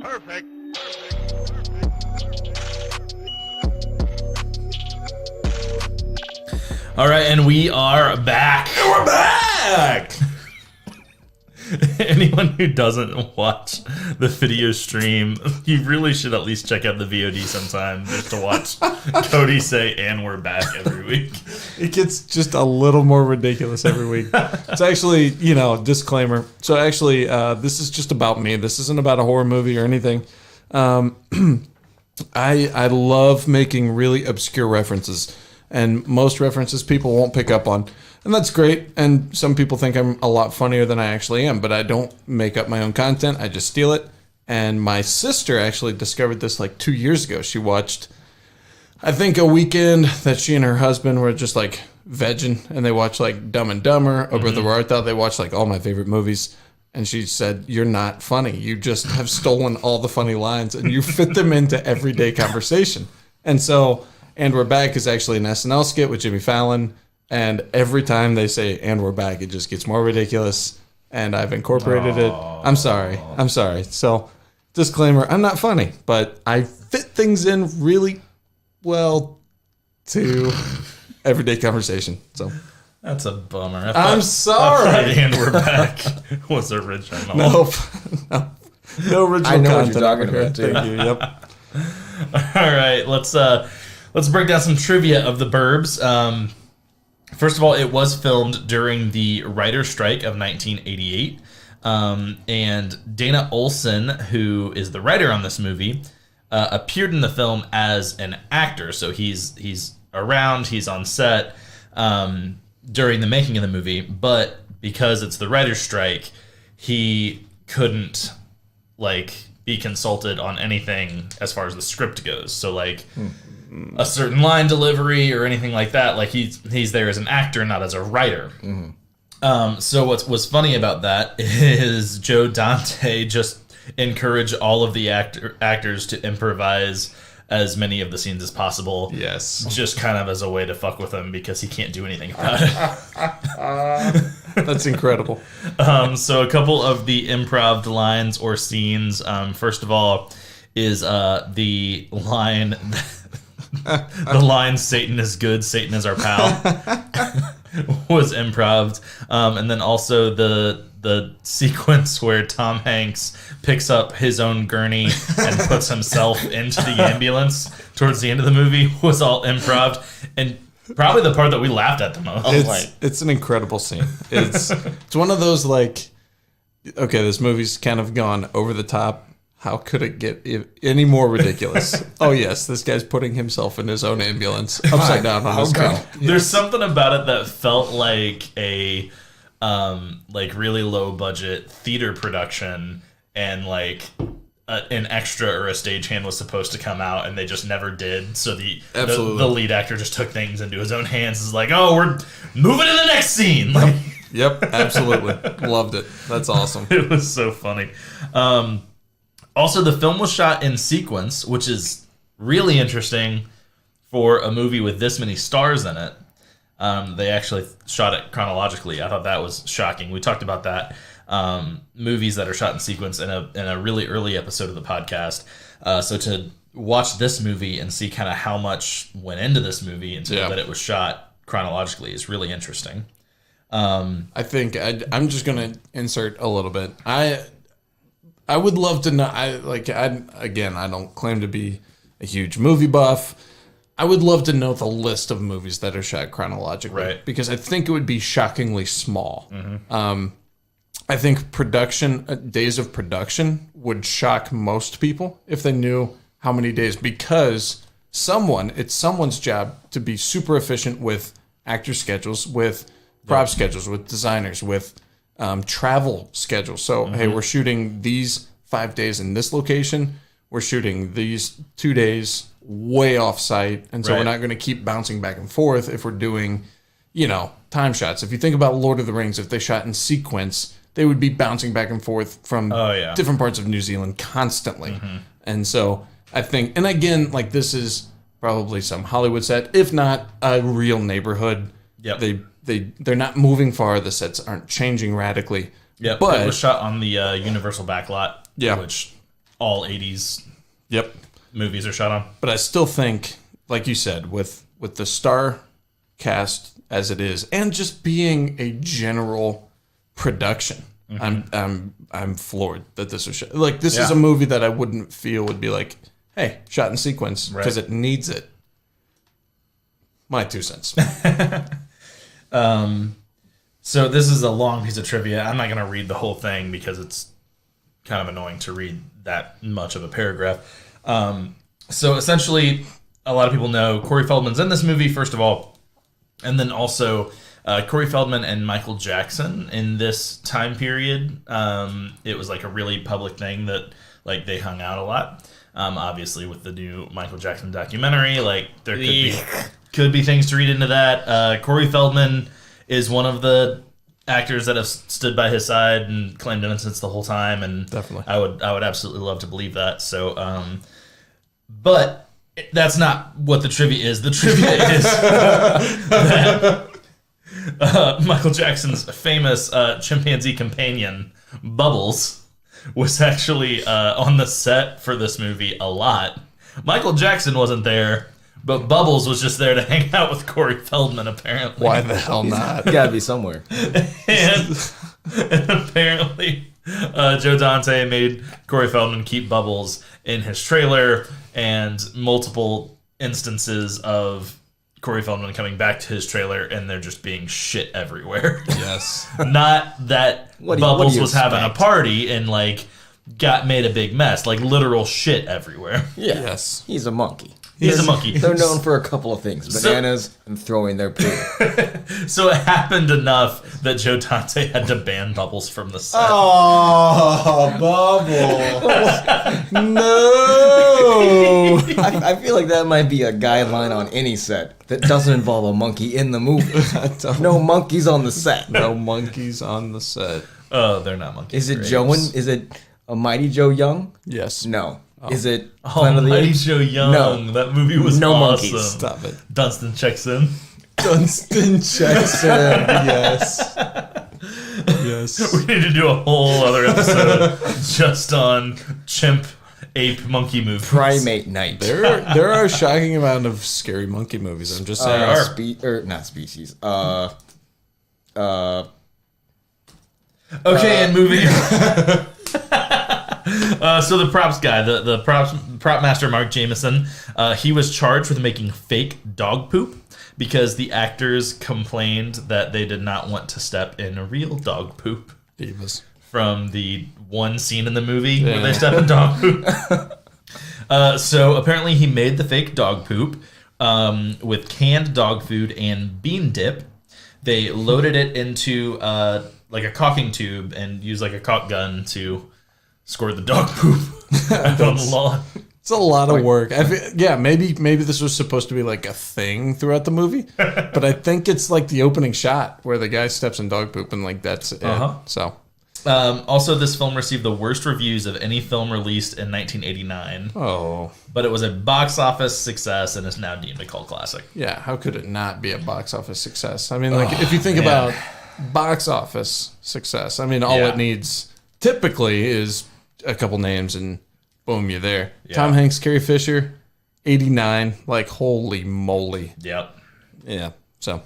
Perfect. All right, and we are back. We're back! Anyone who doesn't watch the video stream, you really should at least check out the VOD sometime just to watch Cody say, and we're back every week. It gets just a little more ridiculous every week. It's actually, disclaimer. So actually, this is just about me. This isn't about a horror movie or anything. I love making really obscure references. And most references people won't pick up on. And that's great. And some people think I'm a lot funnier than I actually am. But I don't make up my own content. I just steal it. And my sister actually discovered this like 2 years ago. She watched, I think, a weekend that she and her husband were just like vegging. And they watched like Dumb and Dumber, Over the Road. They watched like all my favorite movies. And she said, "You're not funny. You just have stolen all the funny lines. And you fit them into everyday conversation." And so... And We're Back is actually an SNL skit with Jimmy Fallon. And every time they say, and we're back, it just gets more ridiculous. And I've incorporated it. I'm sorry. So, disclaimer, I'm not funny. But I fit things in really well to everyday conversation. So That's a bummer. I'm sorry. I thought and we're back was original. Nope. No original I know what content you're talking over here. about, too. Thank you. Yep. All right, let's break down some trivia of the Burbs. First of all, it was filmed during the writer's strike of 1988. And Dana Olson, who is the writer on this movie, appeared in the film as an actor. So he's around, he's on set during the making of the movie. But because it's the writer's strike, he couldn't, be consulted on anything as far as the script goes. So, a certain line delivery or anything like that, he's there as an actor, not as a writer. So what's funny about that is Joe Dante just encouraged all of the actors to improvise as many of the scenes as possible. Yes. Just kind of as a way to fuck with him because he can't do anything about it. That's incredible. So a couple of the improv lines or scenes. First of all is the line... the line "Satan is good, Satan is our pal" was improv, and then also the sequence where Tom Hanks picks up his own gurney and puts himself into the ambulance towards the end of the movie was all improv, and probably the part that we laughed at the most. It's an incredible scene. It's one of those okay, this movie's kind of gone over the top. How could it get any more ridiculous? Oh, yes, this guy's putting himself in his own ambulance upside down on his car. There's something about it that felt like a really low budget theater production, and an extra or a stagehand was supposed to come out and they just never did. So the lead actor just took things into his own hands. Is like, oh, we're moving to the next scene. Yep, absolutely. Loved it. That's awesome. It was so funny. Also, the film was shot in sequence, which is really interesting for a movie with this many stars in it. They actually shot it chronologically. I thought that was shocking. We talked about that. Movies that are shot in sequence in a really early episode of the podcast. So to watch this movie and see kind of how much went into this movie and that it was shot chronologically is really interesting. I think I'm just going to insert a little bit. I would love to know. I don't claim to be a huge movie buff. I would love to know the list of movies that are shot chronologically, right? Because I think it would be shockingly small. Mm-hmm. I think days of production would shock most people if they knew how many days, because it's someone's job to be super efficient with actor schedules, with prop schedules, with designers, with travel schedules. So, hey, we're shooting these 5 days in this location. We're shooting these 2 days way off site. And so we're not going to keep bouncing back and forth if we're doing, time shots. If you think about Lord of the Rings, if they shot in sequence, they would be bouncing back and forth from different parts of New Zealand constantly. And so I think, and again, this is probably some Hollywood set, if not a real neighborhood. Yep. They're not moving far. The sets aren't changing radically. Yeah, but it was shot on the Universal backlot, which all 80s Yep. movies are shot on. But I still think, like you said, with the star cast as it is, and just being a general production, I'm floored that this was shot. Like, this is a movie that I wouldn't feel would be like, hey, shot in sequence, because it needs it. My 2 cents. So this is a long piece of trivia. I'm not going to read the whole thing because it's kind of annoying to read that much of a paragraph. So essentially, a lot of people know Corey Feldman's in this movie, first of all, and then also Corey Feldman and Michael Jackson in this time period. It was like a really public thing that like they hung out a lot. Obviously, with the new Michael Jackson documentary, like there could be things to read into that. Corey Feldman is one of the actors that have stood by his side and claimed innocence the whole time, and Definitely. I would absolutely love to believe that. So, but that's not what the trivia is. The trivia is that Michael Jackson's famous chimpanzee companion, Bubbles, was actually on the set for this movie a lot. Michael Jackson wasn't there, but Bubbles was just there to hang out with Corey Feldman, apparently. Why the hell not? You gotta be somewhere. and apparently, Joe Dante made Corey Feldman keep Bubbles in his trailer, and multiple instances of Corey Feldman coming back to his trailer and there just being shit everywhere. Yes. Not that What do Bubbles you was having a expect? party and like made a big mess, like literal shit everywhere. Yeah. Yes. He's a monkey. He's a monkey. They're known for a couple of things: bananas and throwing their poo. So it happened enough that Joe Dante had to ban Bubbles from the set. Oh, Bubble. No. I feel like that might be a guideline on any set that doesn't involve a monkey in the movie. No monkeys on the set. No monkeys on the set. Oh, they're not monkeys. Is it Grapes. Joe? Is it a Mighty Joe Young? Yes. No. Is it Oh, Planet of the Mighty Apes? Joe Young. No. That movie was No awesome. monkeys. Stop it. Dunstan checks in. Dunstan Jackson. Yes. Yes. We need to do a whole other episode just on chimp, ape, monkey movies. Primate Night. There are a shocking amount of scary monkey movies. I'm just saying. Not species. Okay, and moving. So the props guy, the prop master Mark Jameson, he was charged with making fake dog poop because the actors complained that they did not want to step in real dog poop Divas. from the one scene in the movie where they step in dog poop. So apparently he made the fake dog poop with canned dog food and bean dip. They loaded it into like a caulking tube and used like a caulk gun to squirt the dog poop on the lawn. It's a lot of work. Maybe this was supposed to be like a thing throughout the movie, but I think it's like the opening shot where the guy steps in dog poop and like that's it. So Also, this film received the worst reviews of any film released in 1989, but it was a box office success and is now deemed a cult classic. yeah, how could it not be a box office success? I mean, like if you think about box office success, I mean, all Yeah. it needs typically is a couple names and boom, you're there. Yeah. Tom Hanks, Carrie Fisher, 89, like holy moly. Yep. Yeah. So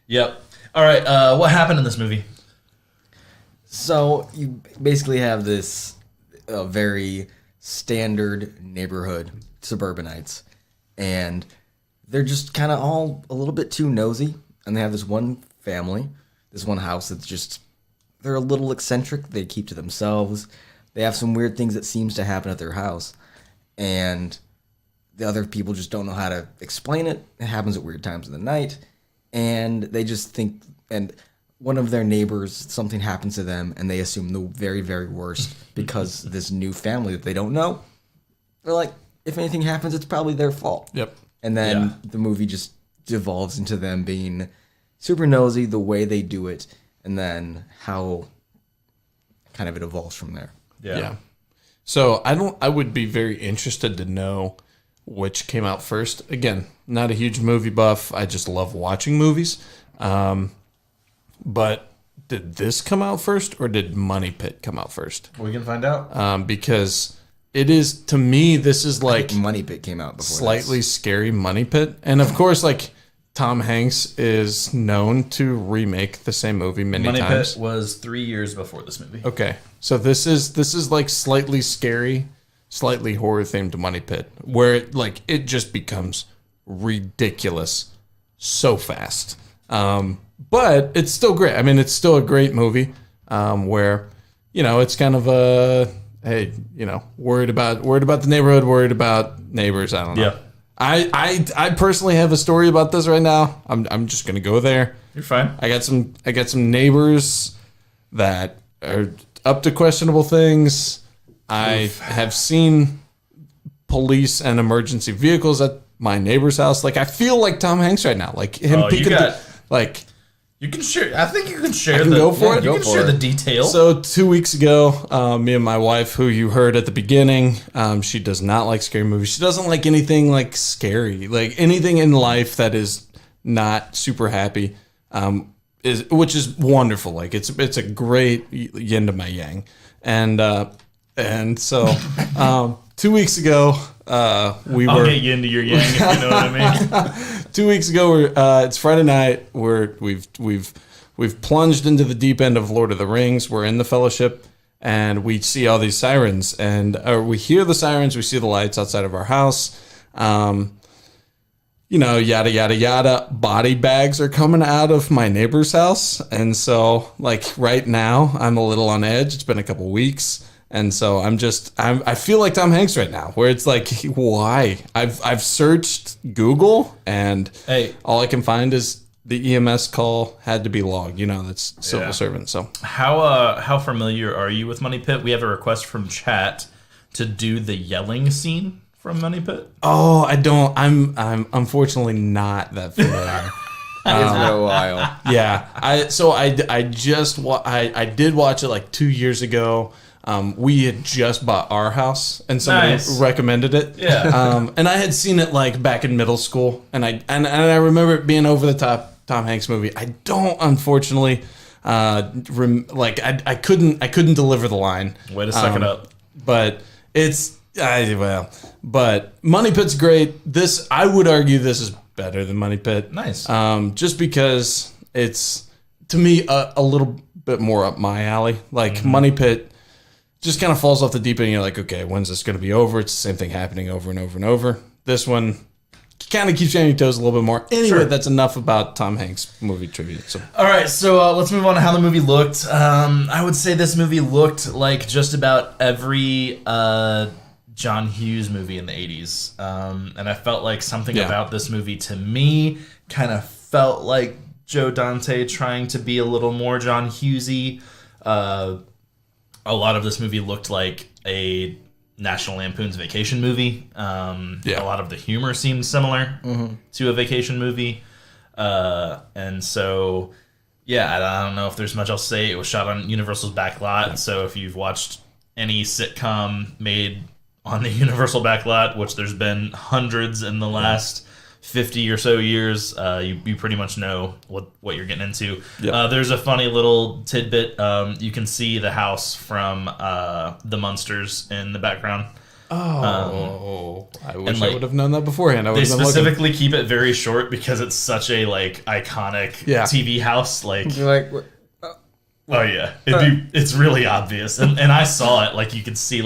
Yep. All right. What happened in this movie? So you basically have this very standard neighborhood, suburbanites, and they're just kind of all a little bit too nosy, and they have this one family, this one house that's just, they're a little eccentric, they keep to themselves, they have some weird things that seems to happen at their house, and the other people just don't know how to explain it. It happens at weird times of the night, and they just think, and one of their neighbors, something happens to them, and they assume the very, very worst because this new family that they don't know, they're like, if anything happens, it's probably their fault. yep. And then the movie just devolves into them being super nosy, the way they do it, and then how kind of it evolves from there. Yeah. So I would be very interested to know which came out first. Again, not a huge movie buff. I just love watching movies. But did this come out first or did Money Pit come out first? We can find out. Because it is, to me, this is like Money Pit came out before slightly scary Money Pit. And of course, like Tom Hanks is known to remake the same movie many Money times. Pit was 3 years before this movie. Okay. So this is like slightly scary, slightly horror themed Money Pit, where it just becomes ridiculous so fast. But it's still great. I mean, it's still a great movie, where, it's kind of a, hey, worried about the neighborhood, worried about neighbors. I don't know. Yeah. I personally have a story about this right now. I'm just gonna go there. You're fine. I got some neighbors that are up to questionable things. I have seen police and emergency vehicles at my neighbor's house. Like, I feel like Tom Hanks right now. Like him peeking You can share. I think you can share. go for it? You Go can for share it. the details. So 2 weeks ago, me and my wife, who you heard at the beginning, she does not like scary movies. She doesn't like anything like scary, like anything in life that is not super happy, which is wonderful. Like it's a great yin to my yang, and so 2 weeks ago, we I'll were get you into your yang if you know what I mean. 2 weeks ago, it's Friday night. We've plunged into the deep end of Lord of the Rings. We're in the Fellowship, and we see all these sirens, and we hear the sirens. We see the lights outside of our house. Yada yada yada. Body bags are coming out of my neighbor's house, and so right now, I'm a little on edge. It's been a couple weeks. And so I feel like Tom Hanks right now, where it's like, why? I've searched Google, and all I can find is the EMS call had to be logged. That's civil servant. So how familiar are you with Money Pit? We have a request from chat to do the yelling scene from Money Pit. Oh, I don't. I'm unfortunately not that familiar. It's been a while. Yeah, I did watch it like 2 years ago. We had just bought our house, and somebody recommended it. Yeah. And I had seen it like back in middle school, and I remember it being over the top Tom Hanks movie. I don't, unfortunately, I couldn't deliver the line. Way to suck it up. But but Money Pit's great. I would argue this is better than Money Pit. Nice. Just because it's, to me, a little bit more up my alley. Like Money Pit just kind of falls off the deep end. You're like, okay, when's this going to be over? It's the same thing happening over and over and over. This one kind of keeps you on your toes a little bit more. Anyway, that's enough about Tom Hanks movie trivia. So. All right, so let's move on to how the movie looked. I would say this movie looked like just about every John Hughes movie in the 80s. And I felt like something about this movie, to me, kind of felt like Joe Dante trying to be a little more John Hughesy. A lot of this movie looked like a National Lampoon's Vacation movie. A lot of the humor seemed similar to a vacation movie. And so, I don't know if there's much else to say. It was shot on Universal's back lot. So if you've watched any sitcom made on the Universal back lot, which there's been hundreds in the last 50 or so years, you pretty much know what you're getting into. Yep. There's a funny little tidbit. You can see the house from the Munsters in the background. I wish I would have known that beforehand. They specifically keep it very short because it's such a iconic TV house. It's really obvious, and I saw it. You could see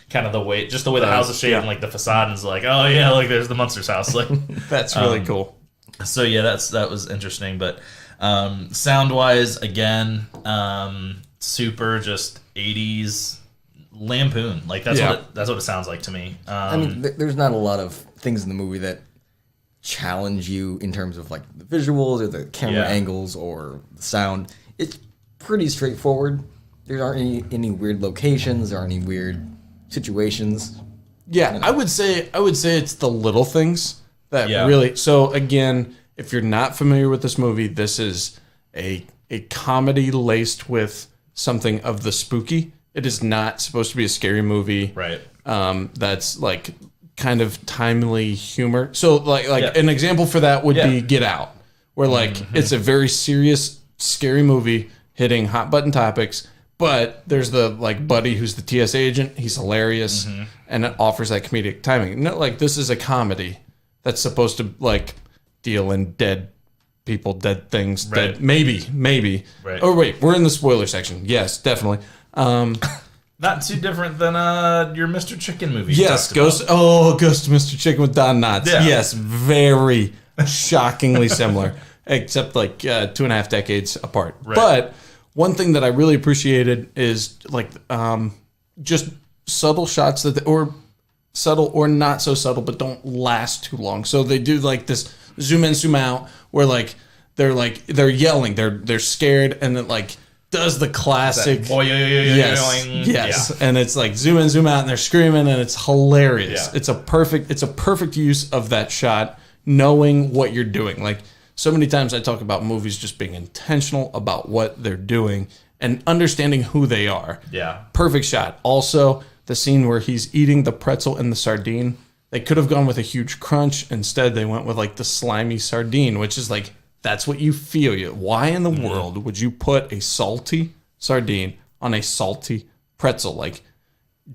kind of the way the house is shaped, and the facade is there's the Munsters house. That's really cool. So that was interesting, but sound wise, again, super just 80s Lampoon. That's what it sounds like to me. I mean, there's not a lot of things in the movie that challenge you in terms of the visuals or the camera angles or the sound. It's pretty straightforward. There aren't any weird locations. There aren't any weird situations. Yeah, I would say it's the little things that really. So again, if you're not familiar with this movie, this is a comedy laced with something of the spooky. It is not supposed to be a scary movie, right? That's kind of timely humor. So an example for that would be Get Out, where it's a very serious, scary movie hitting hot button topics, But there's the like buddy who's the TSA agent. He's hilarious, and it offers that comedic timing. No, like this is a comedy that's supposed to like deal in dead people, dead things, Right. dead maybe. Right. Oh wait, we're in the spoiler section. Yes, definitely. Not too different than your Mr. Chicken movie. Yes, you talked about. Ghost of Mr. Chicken with Don Knotts. Yeah. Yes, very shockingly similar, except like 2.5 decades apart. Right. But one thing that I really appreciated is like just subtle shots or subtle or not so subtle, but don't last too long. So they do like this zoom in, zoom out, where they're yelling, they're scared, and it like does the classic. Yes. And it's like zoom in, zoom out, and they're screaming, and it's hilarious. Yeah. It's a perfect use of that shot, knowing what you're doing. Like so many times I talk about movies just being intentional about what they're doing and understanding who they are. Yeah. Perfect shot. Also, the scene where he's eating the pretzel and the sardine. They could have gone with a huge crunch. Instead, they went with like the slimy sardine, which is like, that's what you feel. Why in the world would you put a salty sardine on a salty pretzel? Like,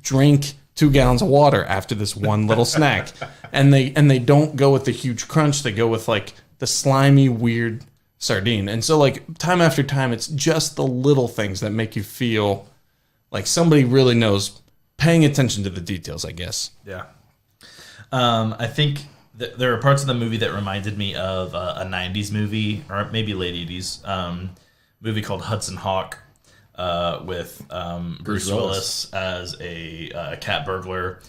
drink 2 gallons of water after this one little snack. And they don't go with the huge crunch. They go with like the slimy, weird sardine. And so like time after time, it's just the little things that make you feel like somebody really knows, paying attention to the details, I guess. Yeah. I think there are parts of the movie that reminded me of a 90s movie, or maybe late 80s, movie called Hudson Hawk, with Bruce Willis as a cat burglar.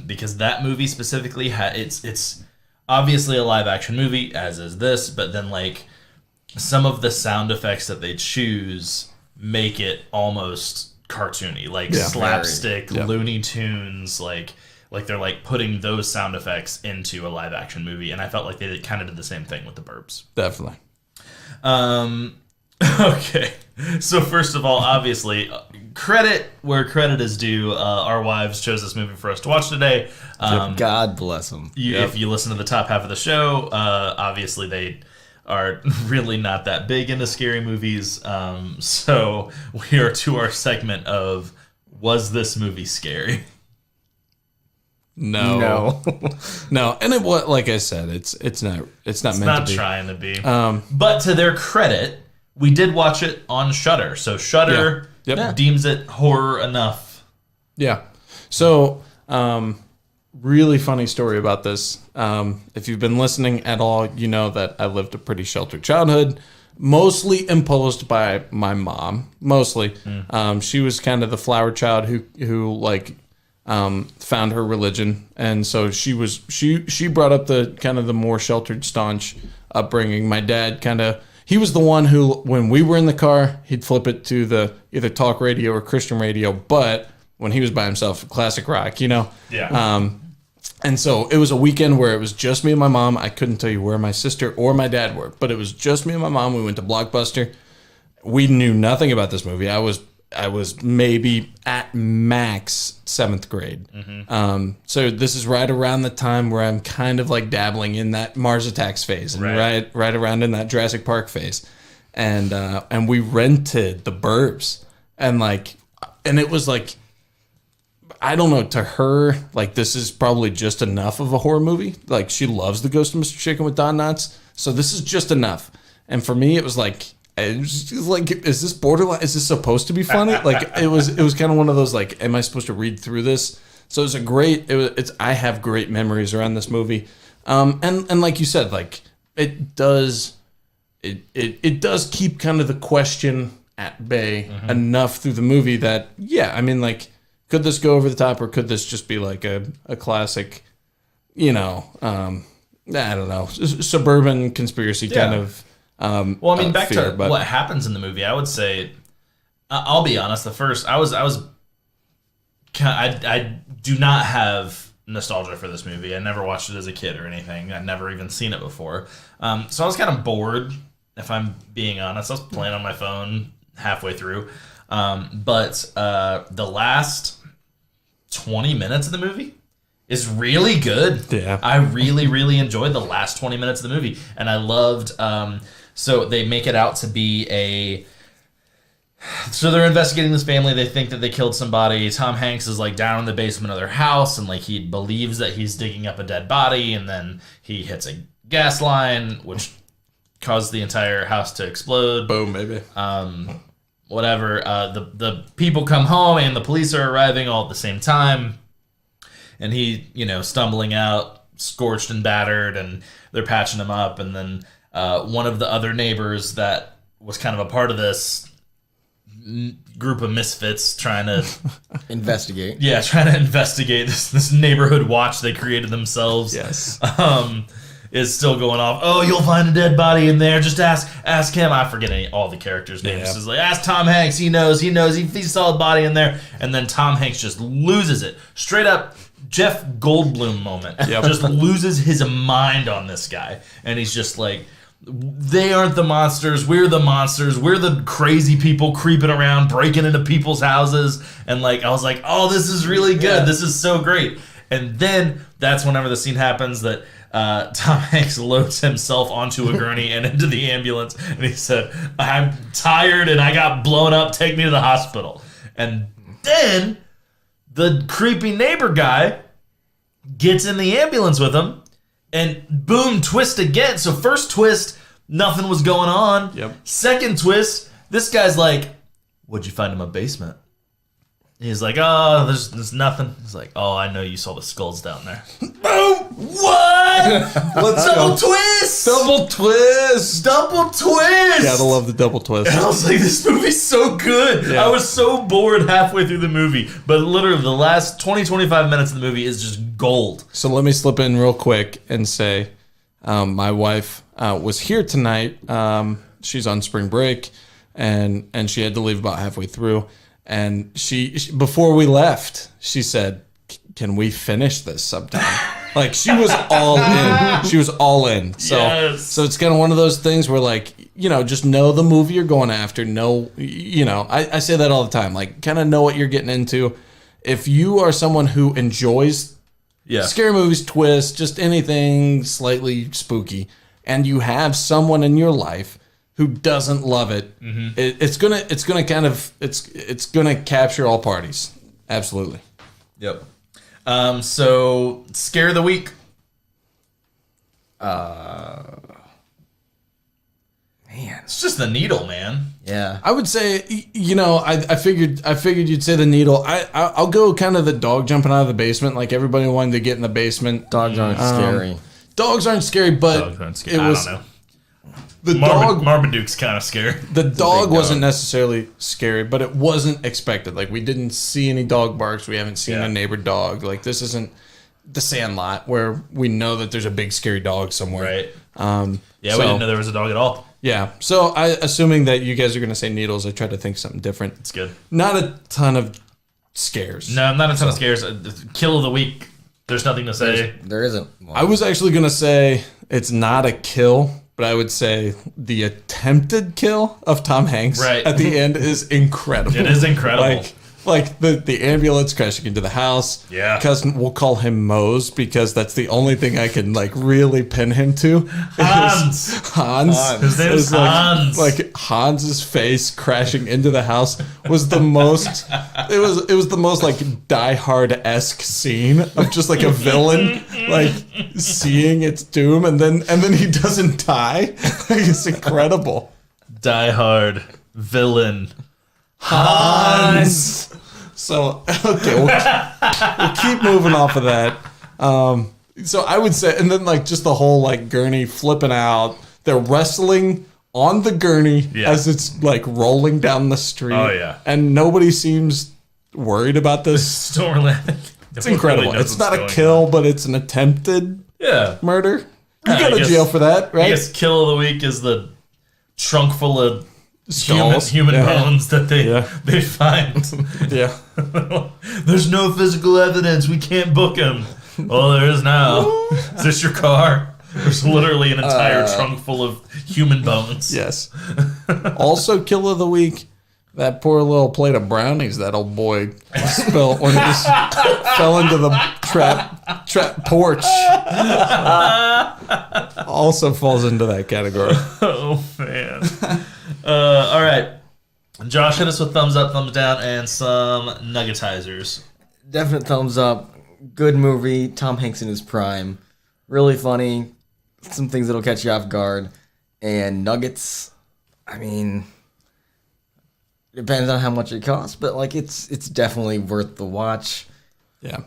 Because that movie specifically, it's obviously a live action movie, as is this, but then like some of the sound effects that they choose make it almost cartoony, like slapstick, Looney Tunes, like they're like putting those sound effects into a live action movie, and I felt like they kind of did the same thing with the Burbs. Definitely. Okay, so first of all, obviously, credit where credit is due. Our wives chose this movie for us to watch today. God bless them. If you listen to the top half of the show, obviously they are really not that big into scary movies. So we are to our segment of, was this movie scary? No. No. And it was, like I said, it's not meant Not to be. trying to be. But to their credit, we did watch it on Shudder. So Shudder deems it horror enough. Yeah. So, really funny story about this. If you've been listening at all, you know that I lived a pretty sheltered childhood, mostly imposed by my mom. Mostly, she was kind of the flower child who like found her religion, and so she brought up the kind of the more sheltered, staunch upbringing. My dad he was the one who, when we were in the car, he'd flip it to the either talk radio or Christian radio, but when he was by himself, classic rock, Yeah. And so it was a weekend where it was just me and my mom. I couldn't tell you where my sister or my dad were, but it was just me and my mom. We went to Blockbuster. We knew nothing about this movie. I was maybe at max 7th grade. So this is right around the time where I'm kind of like dabbling in that Mars Attacks phase, and right around in that Jurassic Park phase. And we rented the Burbs, and it was like, I don't know, to her, like, this is probably just enough of a horror movie. Like, she loves The Ghost of Mr. Chicken with Don Knotts, so this is just enough. And for me, it was like, is this borderline? Is this supposed to be funny? Like, it was kind of one of those, like, am I supposed to read through this? So it was I have great memories around this movie. And like you said, like, it does keep kind of the question at bay enough through the movie that, I mean, like, could this go over the top, or could this just be like a classic, I don't know, suburban conspiracy kind of. Well, I mean, back fear, to what happens in the movie, I would say, I'll be honest. I do not have nostalgia for this movie. I never watched it as a kid or anything. I'd never even seen it before. So I was kind of bored, if I'm being honest. I was playing on my phone halfway through. But the last 20 minutes of the movie is really good. Yeah. I really, really enjoyed the last 20 minutes of the movie. And I loved, so they make it out to be So they're investigating this family. They think that they killed somebody. Tom Hanks is like down in the basement of their house, and like he believes that he's digging up a dead body, and then he hits a gas line, which caused the entire house to explode. Boom, baby. Whatever. The people come home, and the police are arriving all at the same time, and he, stumbling out, scorched and battered, and they're patching him up, and then one of the other neighbors that was kind of a part of this group of misfits trying to investigate. Yeah, trying to investigate this neighborhood watch they created themselves. Yes. Is still going off. Oh, you'll find a dead body in there. Just ask him. I forget all the characters' names. Yeah. Just is like, ask Tom Hanks. He knows. He saw a body in there. And then Tom Hanks just loses it. Straight up Jeff Goldblum moment. Yep. Just loses his mind on this guy. And he's just like, they aren't the monsters. We're the monsters. We're the crazy people creeping around, breaking into people's houses. And like, I was like, oh, this is really good. Yeah. This is so great. And then that's whenever the scene happens that Tom Hanks loads himself onto a gurney and into the ambulance. And he said, I'm tired and I got blown up. Take me to the hospital. And then the creepy neighbor guy gets in the ambulance with him. And boom, twist again. So first twist, nothing was going on. Yep. Second twist, this guy's like, what'd you find in my basement? He's like, oh, there's nothing. He's like, oh, I know you saw the skulls down there. Boom! What? Double twist! Double twist! Double twist! Gotta love the double twist. And I was like, this movie's so good. Yeah. I was so bored halfway through the movie. But literally, the last 25 minutes of the movie is just gold. So let me slip in real quick and say, my wife was here tonight. She's on spring break, and she had to leave about halfway through. And she before we left, she said, "Can we finish this sometime?" Like she was all in. She was all in. So Yes. so it's kind of one of those things where like just know the movie you're going after. Know I say that all the time. Like kind of know what you're getting into. If you are someone who enjoys scary movies, twists, just anything slightly spooky, and you have someone in your life who doesn't love it, it's gonna capture all parties. Absolutely. Yep. So scare of the week. Man. It's just the needle, man. Yeah. I would say, I figured you'd say the needle. I'll go kind of the dog jumping out of the basement. Like everybody wanted to get in the basement. Dogs aren't scary. Dogs aren't scary, but Dogs aren't scary. it was I don't know. the dog. Marmaduke's kind of scary. The dog big wasn't dog. necessarily scary, but it wasn't expected. Like we didn't see any dog barks. We haven't seen a neighbor dog. Like this isn't The Sandlot where we know that there's a big scary dog somewhere. Right. We We didn't know there was a dog at all. Yeah. So assuming that you guys are gonna say needles, I tried to think something different. It's good. Not a ton of scares. No, not a ton of scares. Kill of the week. There's nothing to say. There isn't one. I was actually gonna say it's not a kill, but I would say the attempted kill of Tom Hanks at the end is incredible. It is incredible. Like the ambulance crashing into the house. Yeah. Cousin, we'll call him Mose because that's the only thing I can like really pin him to. Hans. Hans. His name is Hans. Like Hans's face crashing into the house was the most. It was the most like Die Hard-esque scene of just like a villain like seeing its doom and then he doesn't die. Like, it's incredible. Die Hard. Villain. Hans. So okay, we'll keep moving off of that. So I would say, and then like just the whole like gurney flipping out. They're wrestling on the gurney as it's like rolling down the street. Oh, yeah. And nobody seems worried about this. It's incredible. It's not a kill, but it's an attempted murder. You go to jail for that, right? I guess kill of the week is the trunk full of Skulls. human bones that they find. Yeah. There's no physical evidence. We can't book him. Oh, there is now. Is this your car? There's literally an entire trunk full of human bones. Yes. Also, kill of the week. That poor little plate of brownies that old boy spilled when he just fell into the trap porch. Also falls into that category. Oh, man. All right. Josh, hit us with thumbs up, thumbs down, and some nuggetizers. Definite thumbs up. Good movie. Tom Hanks in his prime. Really funny. Some things that'll catch you off guard. And nuggets, I mean, depends on how much it costs, but like it's definitely worth the watch. Yeah.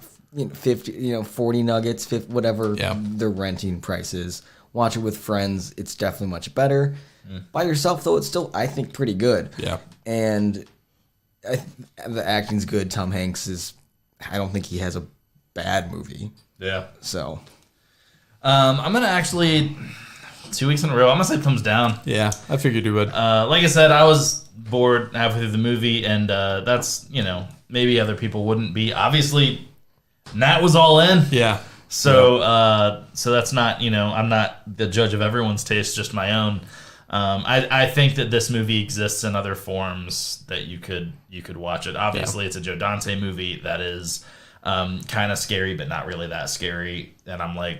50, 40 nuggets, 50, whatever Yeah. the renting price is. Watch it with friends. It's definitely much better. By yourself, though, it's still, I think, pretty good. Yeah. And the acting's good. Tom Hanks I don't think he has a bad movie. Yeah. So. I'm going to actually, 2 weeks in a row, I'm going to say thumbs down. Yeah, I figured you would. Like I said, I was bored halfway through the movie, and that's, maybe other people wouldn't be. Obviously, Nat was all in. Yeah. So so that's not, I'm not the judge of everyone's taste, just my own. I think that this movie exists in other forms that you could watch it. Obviously, It's a Joe Dante movie that is kind of scary, but not really that scary. And I'm like,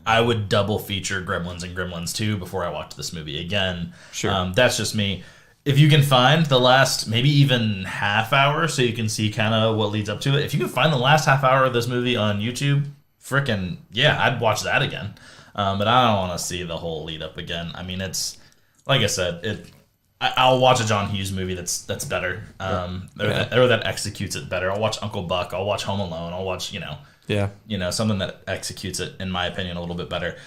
I would double feature Gremlins and Gremlins 2 before I watch this movie again. Sure. That's just me. If you can find the last maybe even half hour so you can see kind of what leads up to it. If you can find the last half hour of this movie on YouTube, frickin' yeah, I'd watch that again. But I don't want to see the whole lead up again. I mean, it's like I said, I'll watch a John Hughes movie that's better, or that executes it better. I'll watch Uncle Buck. I'll watch Home Alone. I'll watch something that executes it, in my opinion, a little bit better.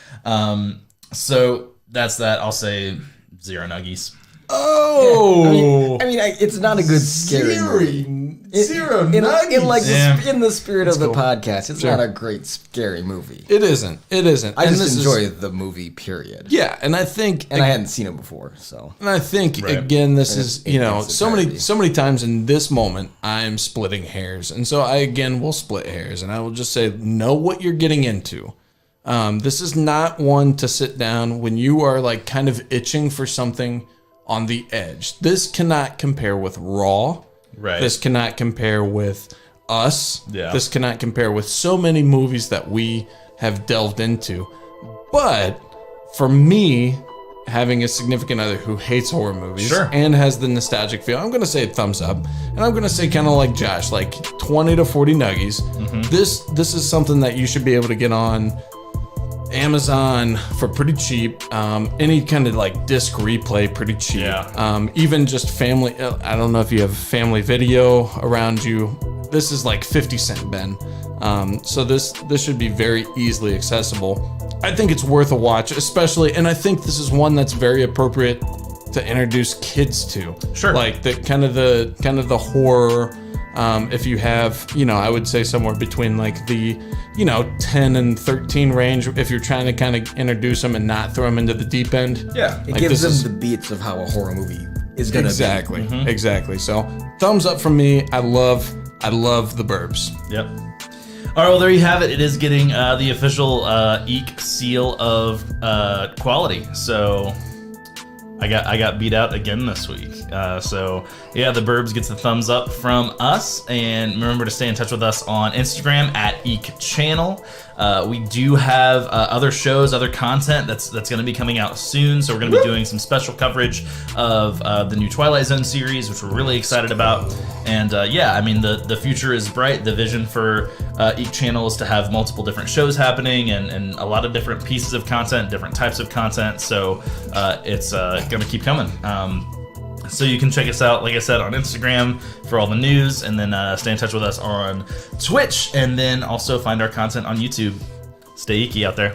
So that's that. I'll say 0 nuggies. Oh, I mean, it's not a good scary movie. Zero In nuggies. in the spirit of the cool. podcast, it's not a great scary movie. It isn't. I just enjoy the movie, period. Yeah, and I think, and I hadn't seen it before, so. And I think Right. again, this And is it's so many times in this moment I'm splitting hairs, and so I again will split hairs, and I will just say, know what you're getting into. This is not one to sit down when you are like kind of itching for something on the edge. This cannot compare with Raw. Right. This cannot compare with Us. Yeah. This cannot compare with so many movies that we have delved into. But for me, having a significant other who hates horror movies Sure. and has the nostalgic feel, I'm going to say thumbs up. And I'm going to say kind of like Josh, like 20 to 40 nuggies. Mm-hmm. This is something that you should be able to get on Amazon for pretty cheap. Any kind of like disc replay, pretty cheap. Yeah. Even just family. I don't know if you have family video around you. This is like 50 cent, Ben. So this should be very easily accessible. I think it's worth a watch, especially, and I think this is one that's very appropriate to introduce kids to. Sure. Like the kind of the horror. If you have, I would say somewhere between like the, 10 and 13 range, if you're trying to kind of introduce them and not throw them into the deep end. Yeah. It Like, gives this them the beats of how a horror movie is going to Exactly. Exactly. So thumbs up from me. I love the Burbs. Yep. All right, well, there you have it. It is getting the official Eek seal of quality. So I got beat out again this week. So yeah, the Burbs gets the thumbs up from us. And remember to stay in touch with us on Instagram at Eek Channel. We do have other shows, other content that's going to be coming out soon. So we're going to be doing some special coverage of the new Twilight Zone series, which we're really excited about. And yeah, I mean, the future is bright. The vision for Eek Channel is to have multiple different shows happening and a lot of different pieces of content, different types of content. So it's going to keep coming. So you can check us out, like I said, on Instagram for all the news, and then stay in touch with us on Twitch, and then also find our content on YouTube. Stay eeky out there.